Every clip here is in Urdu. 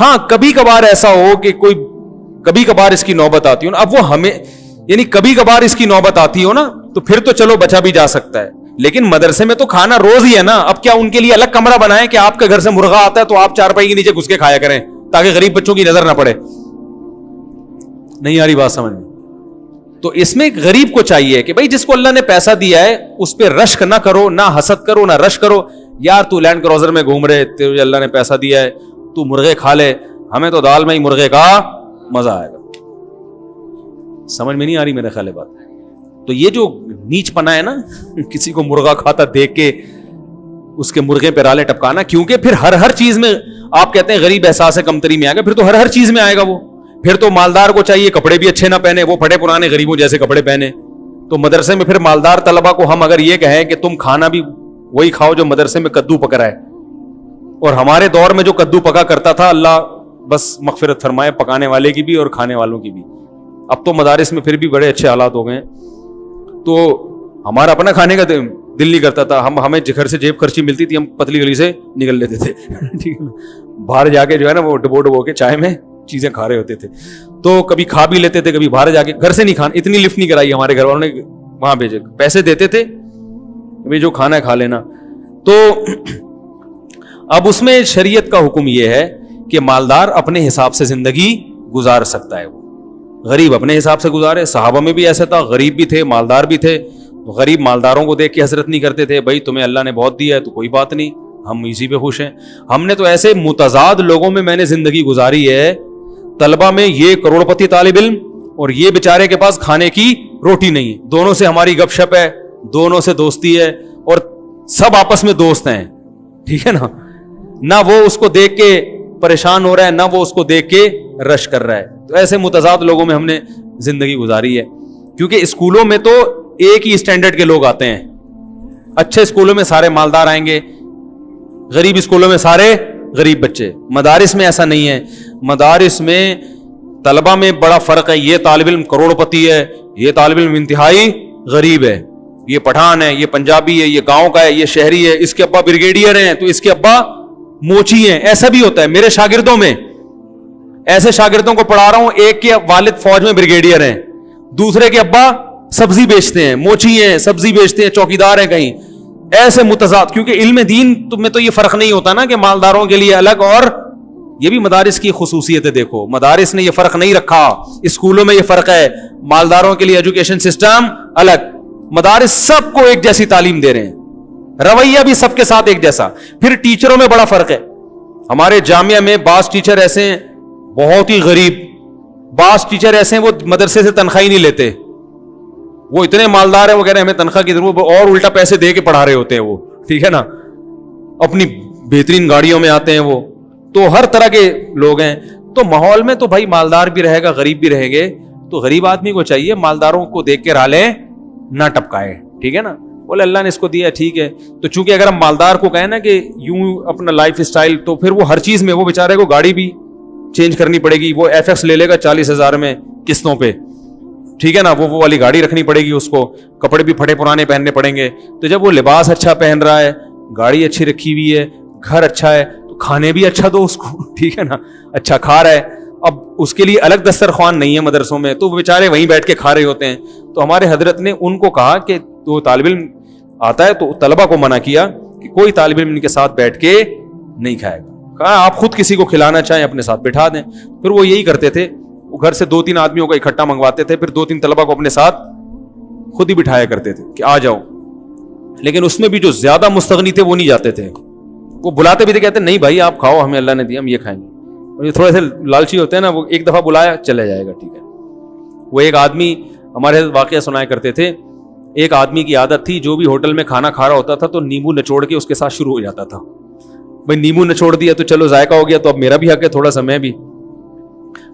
ہاں کبھی کبھار ایسا ہو کہ کوئی کبھی کبھار اس کی نوبت آتی ہو نا, اب وہ ہمیں یعنی کبھی کبھار اس کی نوبت آتی ہو نا تو پھر تو چلو بچا بھی جا سکتا ہے, لیکن مدرسے میں تو کھانا روز ہی ہے نا. اب کیا ان کے لیے الگ کمرہ بنائیں کہ آپ کے گھر سے مرغا آتا ہے تو آپ چارپائی کے نیچے گھس کے کھایا کریں تاکہ غریب بچوں کی نظر نہ پڑے؟ نہیں آ رہی بات سمجھ میں؟ تو اس میں غریب کو چاہیے کہ بھائی جس کو اللہ نے پیسہ دیا ہے اس پہ رشک نہ کرو, نہ حسد کرو, نہ رش کرو. یار تو لینڈ کروزر میں گھوم رہے, تجھے اللہ نے پیسہ دیا ہے, تو مرغے کھا لے, ہمیں تو دال میں ہی مرغے کا مزہ آئے گا. سمجھ میں نہیں آ رہی میرے خیال بات؟ تو یہ جو نیچ پنا ہے نا کسی کو مرغا کھاتا دیکھ کے اس کے مرغے پہ رالے ٹپکانا, کیونکہ پھر ہر چیز میں آپ کہتے ہیں غریب احساس کمتری میں آئے گا, پھر تو ہر چیز میں آئے گا وہ. پھر تو مالدار کو چاہیے کپڑے بھی اچھے نہ پہنے, وہ پھٹے پرانے غریبوں جیسے کپڑے پہنے. تو مدرسے میں پھر مالدار طلبہ کو ہم اگر یہ کہیں کہ تم کھانا بھی وہی کھاؤ جو مدرسے میں کدو پک رہا ہے, اور ہمارے دور میں جو کدو پکا کرتا تھا اللہ بس مغفرت فرمائے پکانے والے کی بھی اور کھانے والوں کی بھی. اب تو مدارس میں پھر بھی بڑے اچھے حالات ہو گئے ہیں. تو ہمارا اپنا کھانے کا دل نہیں کرتا تھا, ہمیں گھر سے جیب خرچی ملتی تھی, ہم پتلی گلی سے نکل لیتے تھے ٹھیک ہے, باہر جا کے جو ہے نا وہ ڈبو کے چائے میں چیزیں کھا رہے ہوتے تھے. تو کبھی کھا بھی لیتے تھے, کبھی باہر جا کے, گھر سے نہیں کھانا, اتنی لفٹ نہیں کرائی ہمارے گھر والوں نے, وہاں بھیجے, پیسے دیتے تھے کبھی جو کھانا ہے کھا لینا. تو اب اس میں شریعت کا حکم یہ ہے کہ مالدار اپنے حساب سے زندگی گزار سکتا ہے, غریب اپنے حساب سے گزارے. صحابہ میں بھی ایسا تھا, غریب بھی تھے مالدار بھی تھے. غریب مالداروں کو دیکھ کے حسرت نہیں کرتے تھے, بھائی تمہیں اللہ نے بہت دیا ہے تو کوئی بات نہیں, ہم اسی پہ خوش ہیں. ہم نے تو ایسے متضاد لوگوں میں نے زندگی گزاری ہے, طلبہ میں یہ کروڑ پتی طالب علم اور یہ بیچارے کے پاس کھانے کی روٹی نہیں, دونوں سے ہماری گپ شپ ہے, دونوں سے دوستی ہے, اور سب آپس میں دوست ہیں, ٹھیک ہے نا. نہ وہ اس کو دیکھ کے پریشان ہو رہا ہے, نہ وہ اس کو دیکھ کے رش کر رہا ہے. تو ایسے متضاد لوگوں میں ہم نے زندگی گزاری ہے. کیونکہ اسکولوں میں تو ایک ہی اسٹینڈرڈ کے لوگ آتے ہیں, اچھے اسکولوں میں سارے مالدار آئیں گے, غریب اسکولوں میں سارے غریب بچے. مدارس میں ایسا نہیں ہے, مدارس میں طلبہ میں بڑا فرق ہے. یہ طالب علم کروڑ پتی ہے, یہ طالب علم انتہائی غریب ہے, یہ پٹھان ہے, یہ پنجابی ہے, یہ گاؤں کا ہے, یہ شہری ہے, اس کے ابا بریگیڈیئر ہیں تو اس کے ابا موچی ہیں. ایسا بھی ہوتا ہے میرے شاگردوں میں, ایسے شاگردوں کو پڑھا رہا ہوں, ایک کے والد فوج میں بریگیڈیئر ہیں, دوسرے کے ابا سبزی بیچتے ہیں, موچی ہیں, سبزی بیچتے ہیں, چوکیدار ہیں کہیں. ایسے متضاد, کیونکہ علم دین میں تو یہ فرق نہیں ہوتا نا کہ مالداروں کے لیے الگ, اور یہ بھی مدارس کی خصوصیت ہے. دیکھو مدارس نے یہ فرق نہیں رکھا, اسکولوں میں یہ فرق ہے, مالداروں کے لیے ایجوکیشن سسٹم الگ, مدارس سب کو ایک جیسی تعلیم دے رہے ہیں, رویہ بھی سب کے ساتھ ایک جیسا. پھر ٹیچروں میں بڑا فرق ہے. ہمارے جامعہ میں بعض ٹیچر ایسے ہیں بہت ہی غریب, بعض ٹیچر ایسے ہیں وہ مدرسے سے تنخواہ ہی نہیں لیتے, وہ اتنے مالدار ہیں وہ کہہ رہے ہیں ہمیں تنخواہ کی ضرورت, اور الٹا پیسے دے کے پڑھا رہے ہوتے ہیں وہ, ٹھیک ہے نا, اپنی بہترین گاڑیوں میں آتے ہیں وہ. تو ہر طرح کے لوگ ہیں. تو ماحول میں تو بھائی مالدار بھی رہے گا غریب بھی رہیں گے, تو غریب آدمی کو چاہیے مالداروں کو دیکھ کے رالے نہ ٹپکائے, ٹھیک ہے نا, بولے اللہ نے اس کو دیا ٹھیک ہے. تو چونکہ اگر ہم مالدار کو کہیں نا کہ یوں اپنا لائف اسٹائل, تو پھر وہ ہر چیز میں, وہ بیچارے کو گاڑی بھی چینج کرنی پڑے گی, وہ ایف ایکس لے لے گا 40,000 میں قسطوں پہ, ٹھیک ہے نا, وہ والی گاڑی رکھنی پڑے گی اس کو, کپڑے بھی پھٹے پرانے پہننے پڑیں گے. تو جب وہ لباس اچھا پہن رہا ہے, گاڑی اچھی رکھی ہوئی ہے, گھر اچھا ہے, تو کھانے بھی اچھا دو اس کو, ٹھیک ہے نا, اچھا کھا رہا ہے. اب اس کے لیے الگ دسترخوان نہیں ہے مدرسوں میں, تو وہ بیچارے وہیں بیٹھ کے کھا رہے ہوتے ہیں. تو ہمارے حضرت نے ان کو کہا کہ تو طالب علم آتا ہے تو طلبہ کو منع کیا کہ کوئی طالب علم ان کے ساتھ بیٹھ کے نہیں کھائے گا. کہا آپ خود کسی کو کھلانا چاہیں اپنے ساتھ بٹھا دیں. پھر وہ یہی کرتے تھے, وہ گھر سے 2-3 آدمیوں کو اکٹھا منگواتے تھے, پھر 2-3 طلبہ کو اپنے ساتھ خود ہی بٹھایا کرتے تھے کہ آ جاؤ. لیکن اس میں بھی جو زیادہ مستغنی تھے وہ نہیں جاتے تھے, وہ بلاتے بھی تھے, کہتے نہیں بھائی آپ کھاؤ, ہمیں اللہ نے دیا ہم یہ کھائیں گے. اور یہ تھوڑے سے لالچی ہوتے ہیں نا, وہ ایک دفعہ بلایا چلے جائے گا, ٹھیک ہے. وہ ایک آدمی ہمارے واقعہ سنایا کرتے تھے, ایک آدمی کی عادت تھی جو بھی ہوٹل میں کھانا کھا رہا ہوتا تھا تو نیمبو نچوڑ کے اس کے ساتھ شروع ہو جاتا تھا. بھائی نیمبو نچوڑ دیا تو چلو ذائقہ ہو گیا, تو اب میرا بھی حق ہے تھوڑا سا میں بھی.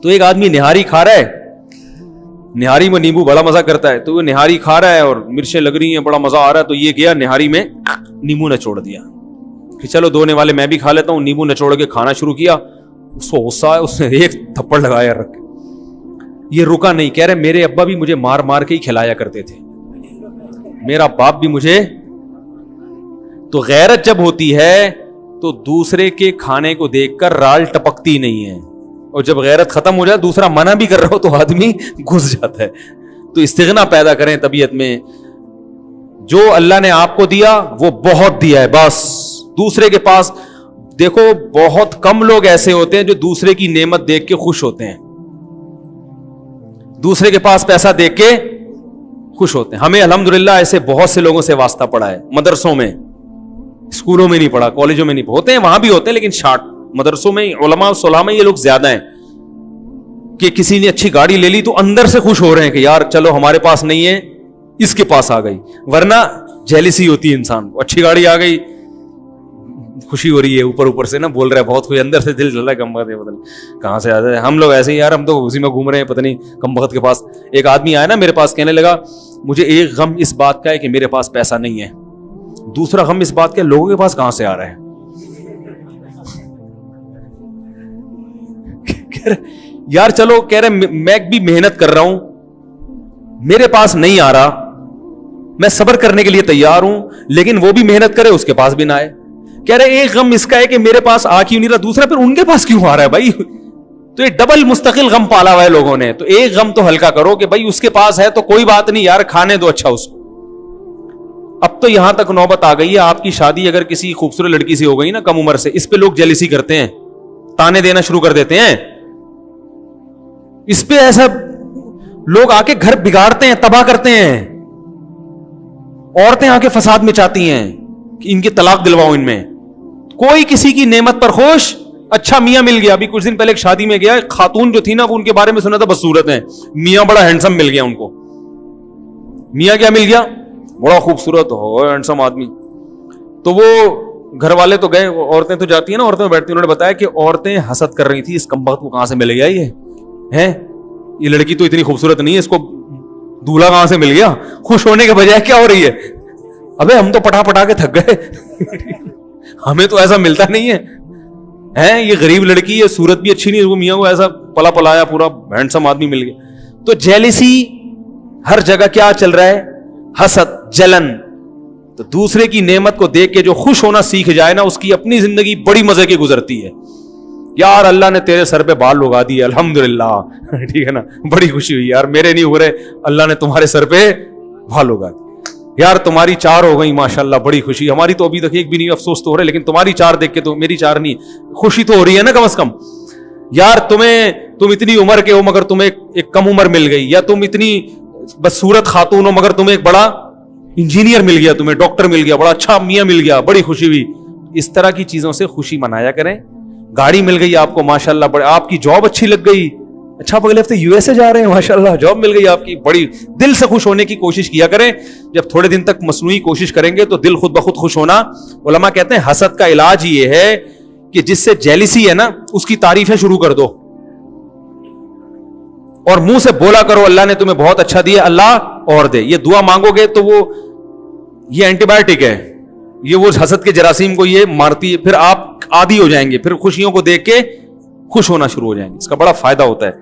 تو ایک آدمی نہاری کھا رہا ہے, نہاری میں نیمبو بڑا مزہ کرتا ہے, تو وہ نہاری کھا رہا ہے اور مرچیں لگ رہی ہیں, بڑا مزہ آ رہا ہے, تو یہ گیا نہاری میں نیمبو نچوڑ دیا کہ چلو دونے والے میں بھی کھا لیتا ہوں. نیمبو نچوڑ کے کھانا شروع کیا, اس کو غصہ ہے, اس نے ایک تھپڑ لگایا رکھ, یہ رکا نہیں, کہہ رہے میرے ابا بھی مجھے مار مار کے ہی کھلایا کرتے تھے, میرا باپ بھی مجھے. تو غیرت جب ہوتی ہے تو دوسرے کے کھانے کو دیکھ کر رال ٹپکتی نہیں ہے, اور جب غیرت ختم ہو جائے دوسرا منع بھی کر رہا ہو تو آدمی گھس جاتا ہے. تو استغنا پیدا کریں طبیعت میں. جو اللہ نے آپ کو دیا وہ بہت دیا ہے, بس دوسرے کے پاس دیکھو بہت کم لوگ ایسے ہوتے ہیں جو دوسرے کی نعمت دیکھ کے خوش ہوتے ہیں, دوسرے کے پاس پیسہ دیکھ کے خوش ہوتے ہیں. ہمیں الحمدللہ ایسے بہت سے لوگوں سے واسطہ پڑا ہے, مدرسوں میں, اسکولوں میں نہیں پڑھا, کالجوں میں نہیں ہوتے ہیں, وہاں بھی ہوتے ہیں لیکن شارٹ. مدرسوں میں علماء صلاح میں یہ لوگ زیادہ ہیں کہ کسی نے اچھی گاڑی لے لی تو اندر سے خوش ہو رہے ہیں کہ یار چلو ہمارے پاس نہیں ہے اس کے پاس آ گئی, ورنہ جیلسی ہوتی ہے انسان کو. اچھی گاڑی آ گئی خوشی ہو رہی ہے, اوپر اوپر سے نا بول رہا ہے بہت خوش, اندر سے دل چل رہا ہے کم بخت ہے, پتہ نہیں کہاں سے آ جائے. ہم لوگ ایسے ہی یار, ہم تو اسی میں گھوم رہے ہیں, پتہ نہیں کم بخت کے پاس. ایک آدمی آیا نا میرے پاس, کہنے لگا مجھے ایک غم اس بات کا ہے کہ میرے پاس پیسہ نہیں ہے, دوسرا غم اس بات کا لوگوں کے پاس کہاں سے آ رہا ہے. یار چلو کہہ رہے میں بھی محنت کر رہا ہوں, میرے پاس نہیں آ رہا, میں صبر کرنے کے لیے تیار ہوں, لیکن وہ بھی محنت کرے اس کے پاس بھی نہ آئے. کہہ رہے ایک غم اس کا ہے کہ میرے پاس آ کیوں نہیں رہا, دوسرا پھر ان کے پاس کیوں آ رہا ہے بھائی. تو یہ ڈبل مستقل غم پالا ہوا ہے لوگوں نے. تو ایک غم تو ہلکا کرو کہ بھائی اس کے پاس ہے تو کوئی بات نہیں یار, کھانے دو اچھا اس کو. اب تو یہاں تک نوبت آ گئی ہے, آپ کی شادی اگر کسی خوبصورت لڑکی سے ہو گئی نا کم عمر سے, اس پہ لوگ جیلسی کرتے ہیں, تانے دینا شروع کر دیتے ہیں. اس پہ ایسا لوگ آ کے گھر بگاڑتے ہیں, تباہ کرتے ہیں. عورتیں آ کے فساد مچاتی ہیں کہ ان کی طلاق دلواؤ ان میں. کوئی کسی کی نعمت پر خوش, اچھا میاں مل گیا. ابھی کچھ دن پہلے ایک شادی میں گیا, خاتون جو تھی نا وہ ان کے بارے میں سنا تھا بدصورت ہیں, میاں بڑا ہینڈسم مل گیا ان کو. میاں کیا مل گیا, بڑا خوبصورت ہو ہینڈسم آدمی. تو وہ گھر والے تو گئے, عورتیں تو جاتی ہیں نا, عورتیں بیٹھتی ہیں, انہوں نے بتایا کہ عورتیں حسد کر رہی تھی اس کمبخت کو کہاں سے مل گیا, یہ لڑکی تو اتنی خوبصورت نہیں ہے, اس کو دولہا کہاں سے مل گیا. خوش ہونے کے بجائے کیا ہو رہی ہے, ابے ہم تو پٹا پٹا کے تھک گئے, ہمیں تو ایسا ملتا نہیں ہے. یہ غریب لڑکی ہے, صورت بھی اچھی نہیں, وہ میاں کو ایسا پلا پلایا پورا ہینڈسم آدمی مل گیا. تو جیلسی ہر جگہ کیا چل رہا ہے, حسد, جلن. تو دوسرے کی نعمت کو دیکھ کے جو خوش ہونا سیکھ جائے نا, اس کی اپنی زندگی بڑی مزے کی گزرتی ہے. یار اللہ نے تیرے سر پہ بال اگا دیے, الحمدللہ, ٹھیک ہے نا, بڑی خوشی ہوئی یار, میرے نہیں ہو رہے, اللہ نے تمہارے سر پہ بال اگا دیے. یار تمہاری 4 ہو گئی ماشاءاللہ, بڑی خوشی. ہماری تو ابھی تک ایک بھی نہیں, افسوس تو ہو رہا ہے, لیکن تمہاری 4 دیکھ کے تو میری 4 نہیں, خوشی تو ہو رہی ہے نا کم از کم. یار تم اتنی عمر کے ہو مگر تمہیں ایک کم عمر مل گئی, یا تم اتنی بدصورت خاتون ہو مگر تمہیں ایک بڑا انجینئر مل گیا, تمہیں ڈاکٹر مل گیا, بڑا اچھا میاں مل گیا, بڑی خوشی ہوئی. اس طرح کی چیزوں سے خوشی منایا کریں. گاڑی مل گئی آپ کو ماشاءاللہ, بڑے آپ کی جاب اچھی لگ گئی, اچھا اگلے ہفتے USA جا رہے ہیں ماشاءاللہ, جاب مل گئی آپ کی, بڑی دل سے خوش ہونے کی کوشش کیا کریں. جب تھوڑے دن تک مصنوعی کوشش کریں گے تو دل خود بخود خوش ہونا. علماء کہتے ہیں حسد کا علاج یہ ہے کہ جس سے جیلسی ہے نا اس کی تعریفیں شروع کر دو, اور منہ سے بولا کرو اللہ نے تمہیں بہت اچھا دیا, اللہ اور دے. یہ دعا مانگو گے تو وہ یہ اینٹی بایوٹک ہے, یہ وہ حسد کے جراثیم کو یہ مارتی ہے, پھر آپ عادی ہو جائیں گے, پھر خوشیوں کو دیکھ کے خوش ہونا شروع ہو جائیں گے. اس کا بڑا فائدہ ہوتا ہے.